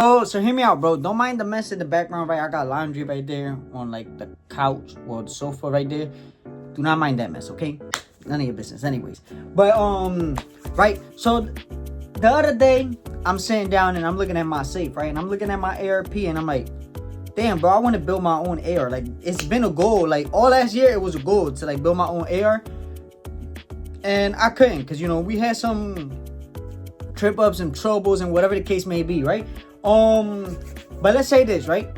Oh, so hear me out, bro. Don't mind the mess in the background, right? I got laundry right there on like the couch or the sofa right there. Do not mind that mess, okay? None of your business, anyways. But right. So the other day, I'm sitting down and I'm looking at my safe, right? And I'm looking at my ARP and I'm like, damn, bro, I want to build my own AR. Like, it's been a goal. Like, all last year, it was a goal to like build my own AR, and I couldn't because we had some trip ups and troubles and whatever the case may be, right? But let's say this, right?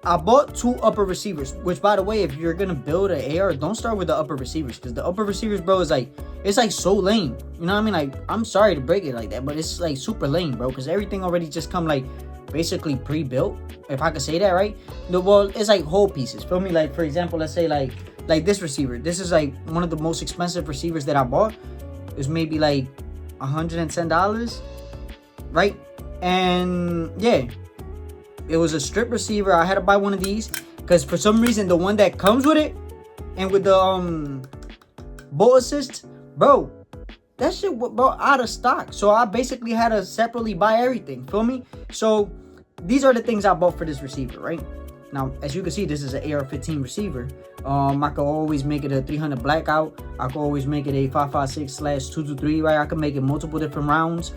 I bought 2 upper receivers, which, by the way, if you're gonna build an AR, don't start with the upper receivers, because the upper receivers, bro, is like, it's like so lame. You know what I mean? Like, I'm sorry to break it like that, but it's like super lame, bro, because everything already just come like basically pre-built, if I could say that, right? Well, it's like whole pieces. Feel me? Like, for example, let's say like this receiver. This is like one of the most expensive receivers that I bought. It's maybe like $110, right? And yeah, it was a strip receiver. I had to buy one of these because for some reason the one that comes with it and with the bolt assist, bro, that shit bro out of stock. So I basically had to separately buy everything. Feel me? So these are the things I bought for this receiver, right? Now, as you can see, this is an AR-15 receiver. I could always make it a 300 blackout. I could always make it a 5.56/223, right? I could make it multiple different rounds.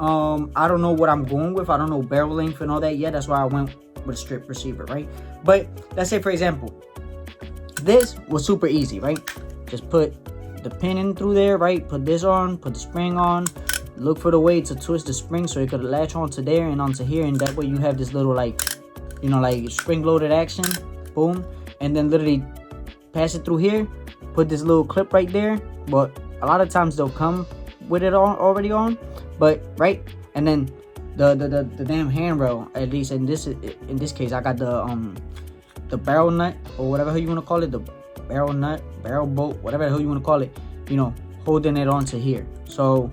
I don't know what I'm going with. I don't know barrel length and all that yet. That's why I went with a strip receiver, right? But let's say, for example, this was super easy, right? Just put the pin in through there, right? Put this on, put the spring on. Look for the way to twist the spring so it could latch onto there and onto here, and that way you have this little like spring loaded action. Boom. And then literally pass it through here, put this little clip right there. But a lot of times they'll come with it already on, but right. And then the damn handrail, at least in this case, I got the barrel nut or whatever you want to call it, the barrel nut, barrel bolt, whatever the hell you want to call it, holding it onto here. So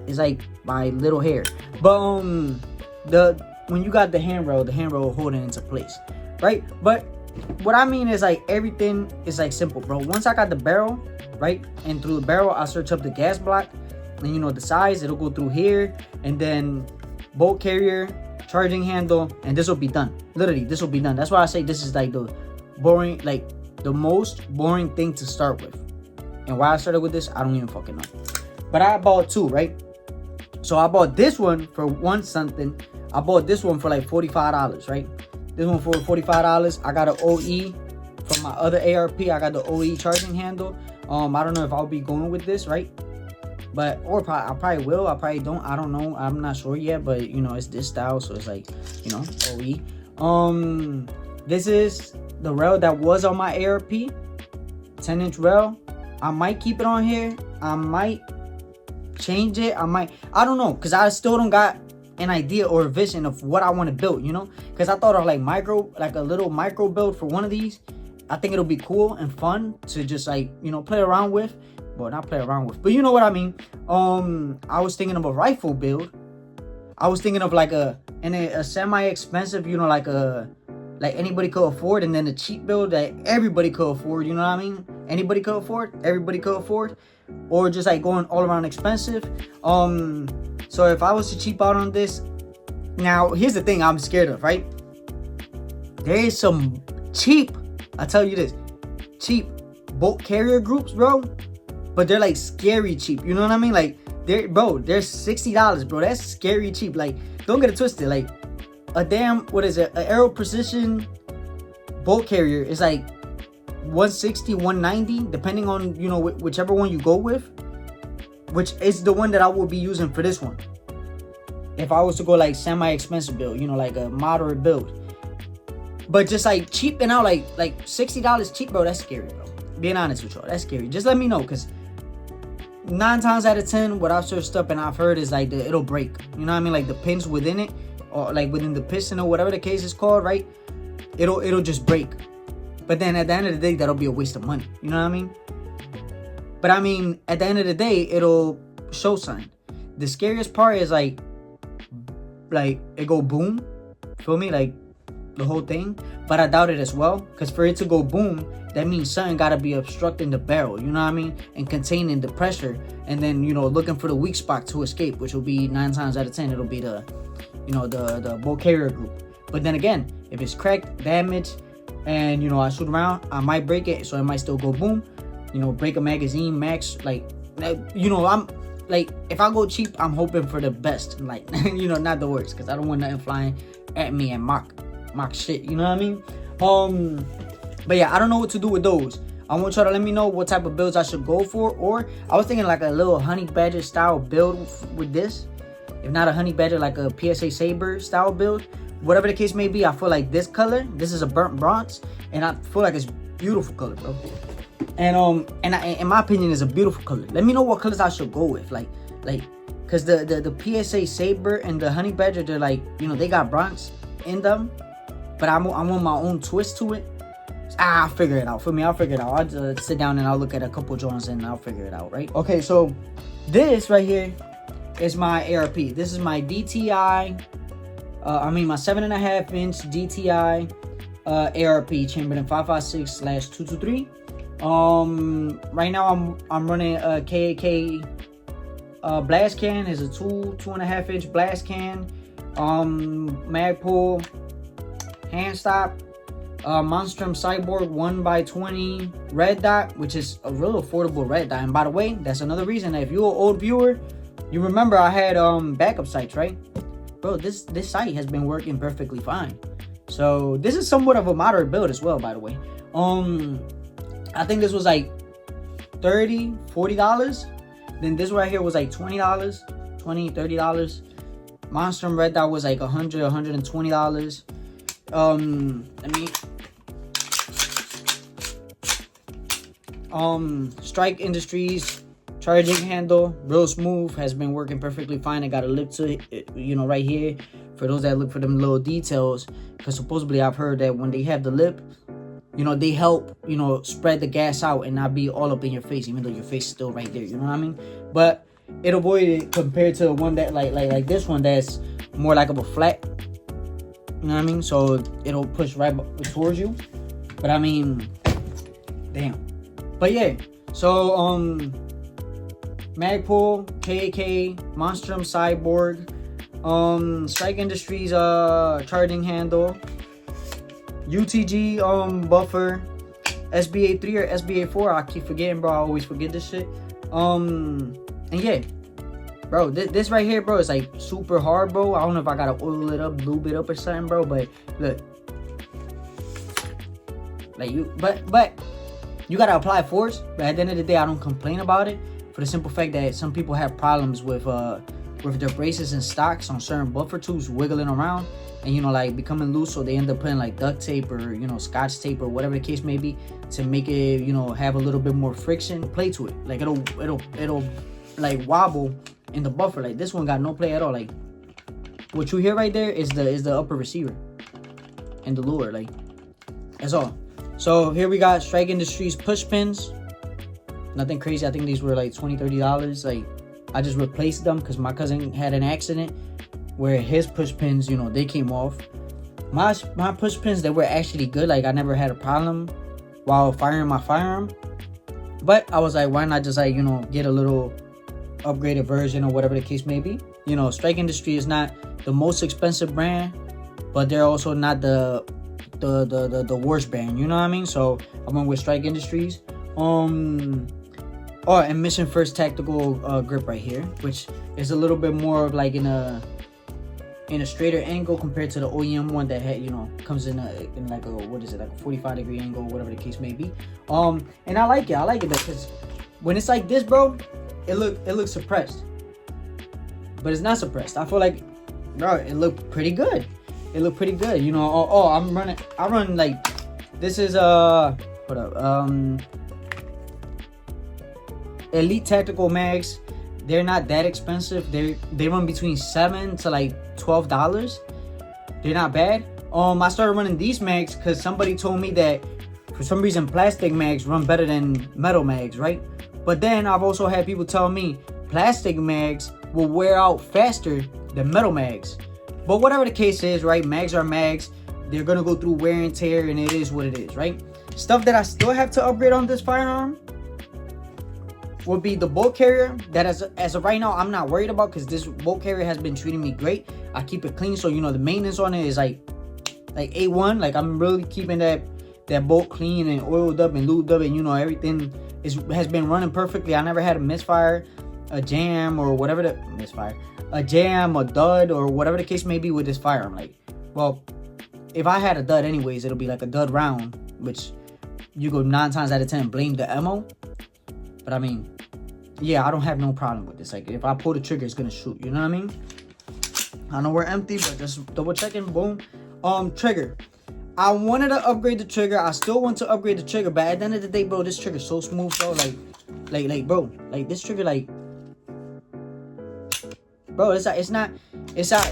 it's like my little hair. But when you got the handrail will hold it into place, right? But what I mean is like everything is like simple, bro. Once I got the barrel, right, and through the barrel I search up the gas block, and the size, it'll go through here, and then bolt carrier, charging handle, and this will be done. Literally, this will be done. That's why I say this is like the boring, like the most boring thing to start with. And why I started with this, I don't even fucking know. But I bought 2, right? So I bought this one for one something. I bought this one for like $45, right? This one for $45. I got an OE from my other ARP. I got the OE charging handle. I don't know if I'll be going with this, right? But I probably will. I probably don't. I don't know. I'm not sure yet. But it's this style, so it's like OE. This is the rail that was on my ARP, 10-inch rail. I might keep it on here. I might change it. I don't know, because I still don't got an idea or a vision of what I want to build, because I thought of like a little micro build for one of these. I think it'll be cool and fun to just like play around with. Well, not play around with, but you know what I mean. I was thinking of a rifle build. I was thinking of like a semi-expensive, like anybody could afford, and then a cheap build that everybody could afford. You know what I mean? Anybody could afford, everybody could afford, or just like going all around expensive. So if I was to cheap out on this, now here's the thing I'm scared of, right? There is some cheap, I tell you this, cheap bolt carrier groups, bro. But they're like scary cheap. You know what I mean? Like they're $60, bro. That's scary cheap. Like, don't get it twisted. Like a damn, what is it? An Aero Precision bolt carrier is like $160, $190, depending on whichever one you go with. Which is the one that I will be using for this one. If I was to go like semi-expensive build, like a moderate build. But just like cheaping out like $60 cheap, bro, that's scary, bro. Being honest with y'all, that's scary. Just let me know, because 9 times out of 10, what I've searched up and I've heard is like it'll break. You know what I mean? Like the pins within it, or like within the piston or whatever the case is called, right? It'll just break. But then at the end of the day, that'll be a waste of money. You know what I mean? But I mean, at the end of the day, it'll show something. The scariest part is like it go boom. Feel me? Like the whole thing. But I doubt it as well, because for it to go boom, that means something got to be obstructing the barrel, you know what I mean, and containing the pressure, and then looking for the weak spot to escape, which will be 9 times out of 10 it'll be the you know, the bolt carrier group. But then again, if it's cracked, damaged, and you know I shoot around, I might break it, so it might still go boom. You know, break a magazine, max, like, you know, I'm like, if I go cheap, I'm hoping for the best, like, you know, not the worst, because I don't want nothing flying at me and mock shit, you know what I mean? But yeah, I don't know what to do with those. I want y'all to let me know what type of builds I should go for, or I was thinking like a little honey badger style build with this. If not a honey badger, like a PSA Saber style build. Whatever the case may be, I feel like this color, this is a burnt bronze, and I feel like it's beautiful color, bro. And in my opinion, it's a beautiful color. Let me know what colors I should go with, like, cause the PSA Saber and the honey badger, they're like, you know, they got bronze in them, but I want my own twist to it. I'll figure it out. For me, I'll figure it out. I'll just sit down and I'll look at a couple joints and I'll figure it out, right? Okay, so this right here is my ARP. This is my DTI. My 7.5 inch DTI ARP Chamberlain 5.56/223. Right now I'm running a KAK blast can. Is a 2.5 inch blast can. Magpul hand stop. Monstrum Cyborg 1x20 red dot, which is a real affordable red dot. And by the way, that's another reason that if you're an old viewer, you remember I had backup sights, right? Bro, this sight has been working perfectly fine. So this is somewhat of a moderate build as well, by the way. I think this was like $30-$40. Then this right here was like $20, $20-$30. Monstrum red dot was like $100-$120. Let me Strike Industries charging handle, real smooth, has been working perfectly fine. I got a lip to it, you know, right here for those that look for them little details, because supposedly I've heard that when they have the lip, you know, they help, you know, spread the gas out and not be all up in your face, even though your face is still right there, you know what I mean? But it avoided compared to one that like this one that's more like of a flat, you know what I mean? So it'll push right towards you. But I mean, damn. But yeah, so Magpul, KAK, Monstrum Cyborg, Strike Industries charging handle, UTG buffer, SBA3 or SBA4. I keep forgetting, bro. I always forget this shit. And yeah, bro, this right here, bro, is like super hard, bro. I don't know if I gotta oil it up, lube it up or something, bro. But look, like but you gotta apply force. But at the end of the day, I don't complain about it for the simple fact that some people have problems with their braces and stocks on certain buffer tubes wiggling around and, you know, like becoming loose, so they end up putting like duct tape or, you know, scotch tape or whatever the case may be to make it, you know, have a little bit more friction play to it. Like it'll like wobble in the buffer. Like this one got no play at all. Like what you hear right there is the upper receiver and the lure. Like that's all. So here we got Strike Industries push pins. Nothing crazy. I think these were like $20-$30. Like I just replaced them because my cousin had an accident where his push pins, you know, they came off. My push pins, they were actually good. Like I never had a problem while firing my firearm. But I was like, why not just like, you know, get a little upgraded version or whatever the case may be. You know, Strike Industry is not the most expensive brand, but they're also not the worst brand, you know what I mean? So I went with Strike Industries. And Mission First Tactical grip right here, which is a little bit more of like in a straighter angle compared to the OEM one that had, you know, comes in like a, what is it, like a 45-degree angle, whatever the case may be. And I like it because when it's like this, bro, it looks suppressed, but it's not suppressed. I feel like, bro, it looked pretty good. It looked pretty good, you know. I run like, this is hold up, Elite Tactical mags. They're not that expensive. They run between $7 to like $12. They're not bad. I started running these mags because somebody told me that for some reason plastic mags run better than metal mags, right? But then I've also had people tell me plastic mags will wear out faster than metal mags. But whatever the case is, right? Mags are mags. They're gonna go through wear and tear, and it is what it is, right? Stuff that I still have to upgrade on this firearm would be the bolt carrier. That as of right now, I'm not worried about because this bolt carrier has been treating me great. I keep it clean. So, you know, the maintenance on it is like A1. Like, I'm really keeping that bolt clean and oiled up and lubed up, and, you know, everything has been running perfectly. I never had a misfire, a jam, or whatever a jam, a dud, or whatever the case may be with this firearm. Like, well, if I had a dud anyways, it'll be like a dud round, which you go 9 times out of 10 blame the ammo. But I mean, yeah, I don't have no problem with this. Like, if I pull the trigger, it's gonna shoot. You know what I mean? I know we're empty, but just double checking. Boom. Trigger. I wanted to upgrade the trigger. I still want to upgrade the trigger, but at the end of the day, bro, this trigger's so smooth, bro. Like, bro, like this trigger, like, bro, it's not,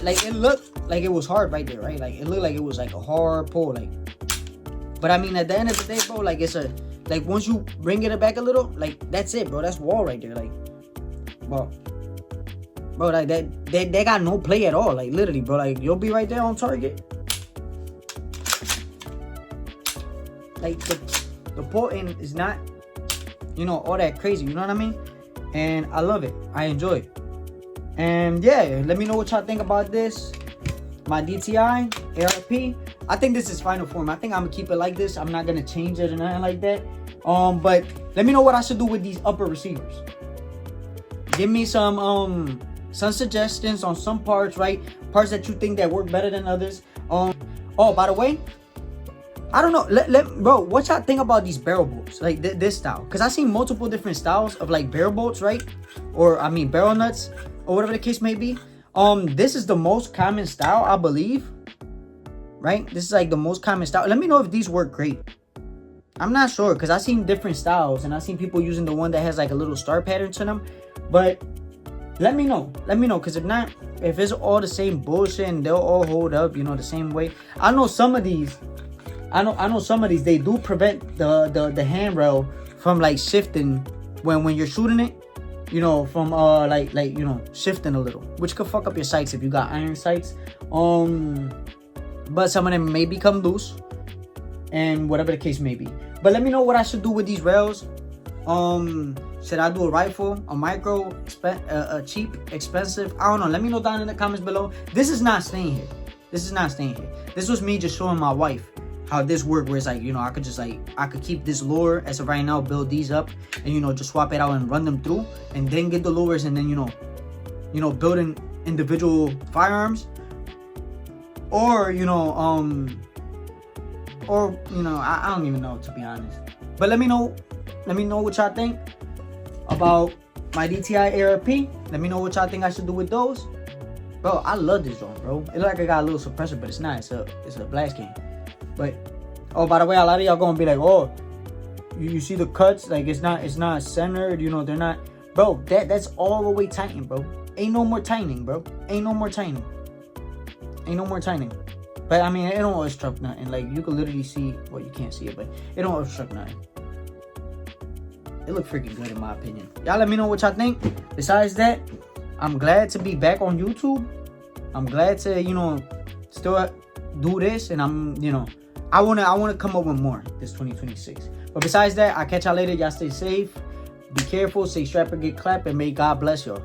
like, it looked like it was hard right there, right? Like, it looked like it was like a hard pull, like. But I mean, at the end of the day, bro, like, it's a, like, once you bring it back a little, like, that's it, bro. That's wall right there, like, bro, like, they got no play at all, like, literally, bro. Like, you'll be right there on target. Like, the porting is not, you know, all that crazy, you know what I mean? And I love it. I enjoy it. And yeah, let me know what y'all think about this. My DTI ARP. I think this is final form. I think I'm gonna keep it like this. I'm not gonna change it or nothing like that. But let me know what I should do with these upper receivers. Give me some suggestions on some parts, right? Parts that you think that work better than others. Oh, by the way, I don't know. Bro, what y'all think about these barrel bolts? Like this style. Because I've seen multiple different styles of like barrel bolts, right? Or I mean barrel nuts, or whatever the case may be. This is the most common style, I believe. Right? This is like the most common style. Let me know if these work great. I'm not sure, because I've seen different styles, and I've seen people using the one that has like a little star pattern to them. But let me know. Let me know, because if not, if it's all the same bullshit and they'll all hold up, you know, the same way. I know some of these, they do prevent the handrail from like shifting when you're shooting it, you know, from like you know, shifting a little, which could fuck up your sights if you got iron sights. But some of them may become loose, and whatever the case may be. But let me know what I should do with these rails. Should I do a rifle, a micro, a cheap, expensive? I don't know. Let me know down in the comments below. This is not staying here. This was me just showing my wife how this worked, where it's like, you know, I could keep this lure as of right now, build these up, and, you know, just swap it out and run them through, and then get the lures, and then, you know, building individual firearms. Or, you know, I don't even know, to be honest. But let me know what y'all think about my DTI ARP. Let me know what y'all think I should do with those. Bro, I love this drone, bro. It look like I got a little suppressor, but it's not. It's a blast can. But, oh, by the way, a lot of y'all gonna be like, oh, you see the cuts? Like, it's not centered, you know, they're not. Bro, that's all the way tightened, bro. Ain't no more tightening, bro. Ain't no more tightening. But I mean, it don't obstruct nothing. Like, you can literally see, well, you can't see it, but it don't obstruct nothing. It look freaking good in my opinion. Y'all let me know what y'all think. Besides that, I'm glad to be back on YouTube. I'm glad to, you know, still do this, and I'm, you know, I wanna come up with more this 2026. But besides that, I'll catch y'all later. Y'all stay safe, be careful, stay strapped and get clapped, and may God bless y'all.